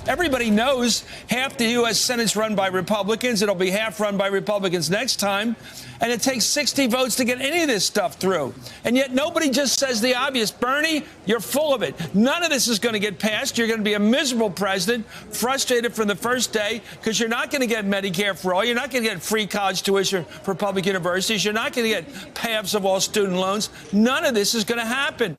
Everybody knows half the U.S. Senate's run by Republicans. It'll be half run by Republicans next time. And it takes 60 votes to get any of this stuff through. And yet nobody just says the obvious. Bernie, you're full of it. None of this is going to get passed. You're going to be a miserable president, frustrated from the first day, because you're not going to get Medicare for all. You're not going to get free college tuition for public universities. You're not going to get payoffs of all student loans. None of this is going to happen.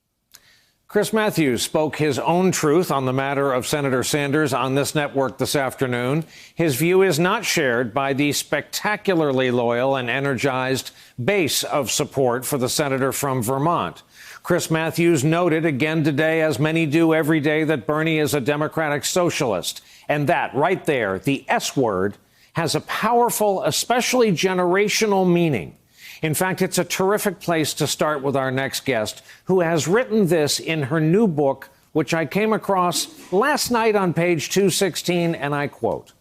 Chris Matthews spoke his own truth on the matter of Senator Sanders on this network this afternoon. His view is not shared by the spectacularly loyal and energized base of support for the senator from Vermont. Chris Matthews noted again today, as many do every day, that Bernie is a Democratic socialist. And that right there, the S word, has a powerful, especially generational meaning. In fact, it's a terrific place to start with our next guest, who has written this in her new book, which I came across last night on page 216, and I quote,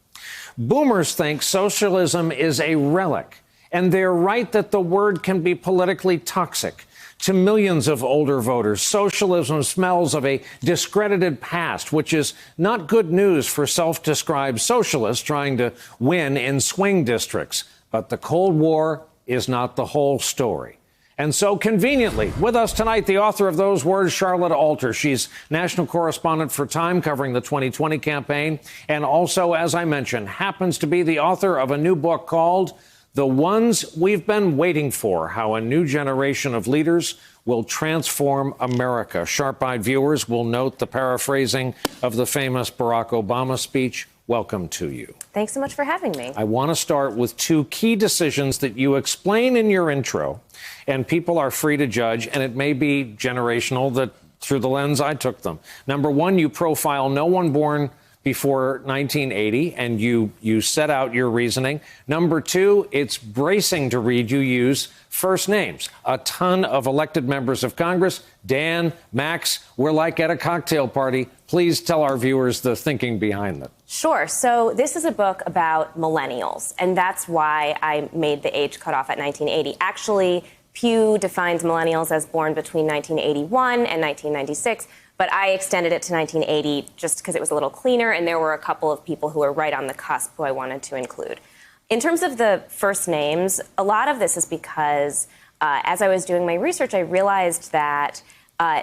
"Boomers think socialism is a relic, and they're right that the word can be politically toxic. To millions of older voters, socialism smells of a discredited past, which is not good news for self-described socialists trying to win in swing districts. But the Cold War is not the whole story." And so conveniently, with us tonight, the author of those words, Charlotte Alter. She's national correspondent for Time covering the 2020 campaign. And also, as I mentioned, happens to be the author of a new book called The Ones We've Been Waiting For: How a New Generation of Leaders Will Transform America. Sharp-eyed viewers will note the paraphrasing of the famous Barack Obama speech. Welcome to you. Thanks so much for having me. I want to start with two key decisions that you explain in your intro, and people are free to judge, and it may be generational that through the lens I took them. Number one, you profile no one born before 1980, and you set out your reasoning. Number two, it's bracing to read you use first names. A ton of elected members of Congress. Dan, Max, we're like at a cocktail party. Please tell our viewers the thinking behind them. Sure. So this is a book about millennials, and that's why I made the age cutoff at 1980. Actually, Pew defines millennials as born between 1981 and 1996. But I extended it to 1980 just because it was a little cleaner, and there were a couple of people who were right on the cusp who I wanted to include. In terms of the first names, a lot of this is because as I was doing my research, I realized that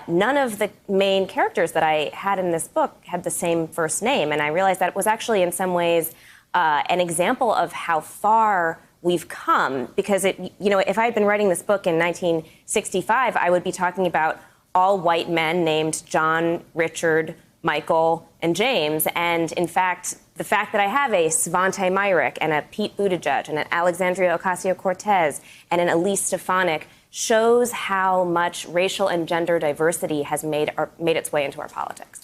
none of the main characters that I had in this book had the same first name. And I realized that it was actually in some ways an example of how far we've come. Because, if I had been writing this book in 1965, I would be talking about all white men named John, Richard, Michael, and James. And in fact, the fact that I have a Svante Myrick and a Pete Buttigieg and an Alexandria Ocasio-Cortez and an Elise Stefanik shows how much racial and gender diversity has made its way into our politics.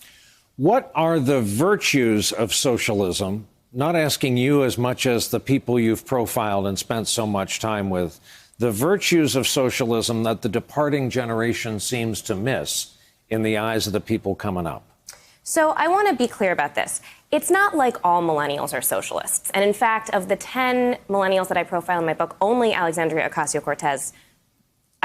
What are the virtues of socialism? Not asking you as much as the people you've profiled and spent so much time with. The virtues of socialism that the departing generation seems to miss in the eyes of the people coming up. So I want to be clear about this. It's not like all millennials are socialists. And in fact, of the 10 millennials that I profile in my book, only Alexandria Ocasio-Cortez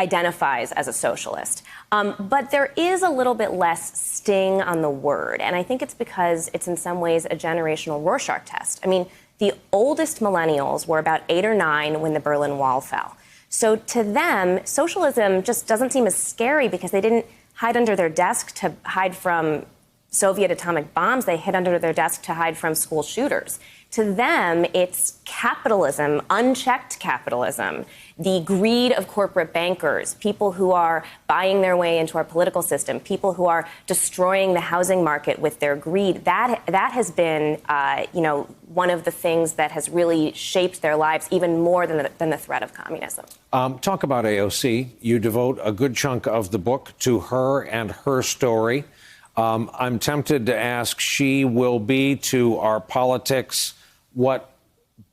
identifies as a socialist. But there is a little bit less sting on the word. And I think it's because it's in some ways a generational Rorschach test. I mean, the oldest millennials were about 8 or 9 when the Berlin Wall fell. So to them, socialism just doesn't seem as scary because they didn't hide under their desk to hide from Soviet atomic bombs. They hid under their desk to hide from school shooters. To them, it's capitalism, unchecked capitalism, the greed of corporate bankers, people who are buying their way into our political system, people who are destroying the housing market with their greed. That has been, one of the things that has really shaped their lives even more than the threat of communism. Talk about AOC. You devote a good chunk of the book to her and her story. I'm tempted to ask, she will be to our politics what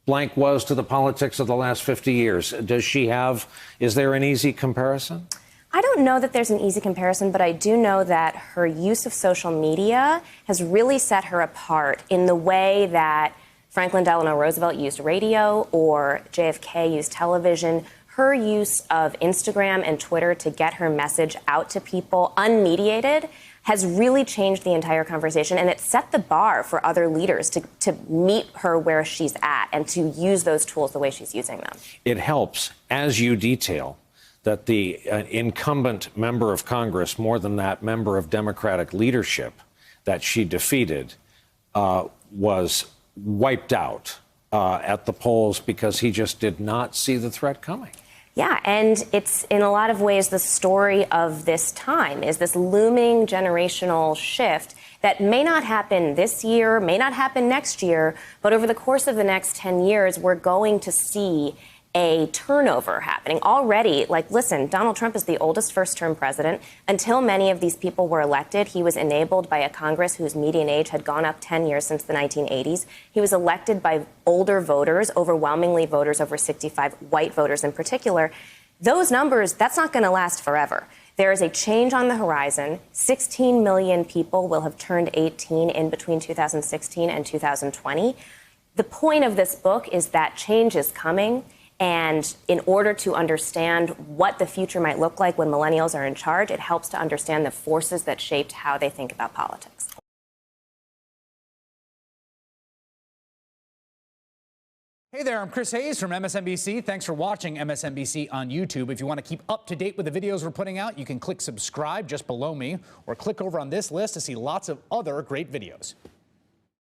blank was to the politics of the last 50 years. Is there an easy comparison? I don't know that there's an easy comparison, but I do know that her use of social media has really set her apart in the way that Franklin Delano Roosevelt used radio or JFK used television. her use of Instagram and Twitter to get her message out to people unmediated has really changed the entire conversation, and it set the bar for other leaders to meet her where she's at and to use those tools the way she's using them. It helps, as you detail, that the incumbent member of Congress, more than that, member of Democratic leadership that she defeated, was wiped out at the polls because he just did not see the threat coming. Yeah, and it's in a lot of ways the story of this time is this looming generational shift that may not happen this year, may not happen next year, but over the course of the next 10 years, we're going to see a turnover happening already. Like, listen, Donald Trump is the oldest first-term president. Until many of these people were elected, he was enabled by a Congress whose median age had gone up 10 years since the 1980s. He was elected by older voters, overwhelmingly voters over 65, white voters in particular. Those numbers, that's not going to last forever. There is a change on the horizon. 16 million people will have turned 18 in between 2016 and 2020. The point of this book is that change is coming. And in order to understand what the future might look like when millennials are in charge, it helps to understand the forces that shaped how they think about politics. Hey there, I'm Chris Hayes from MSNBC. Thanks for watching MSNBC on YouTube. If you want to keep up to date with the videos we're putting out, you can click subscribe just below me or click over on this list to see lots of other great videos.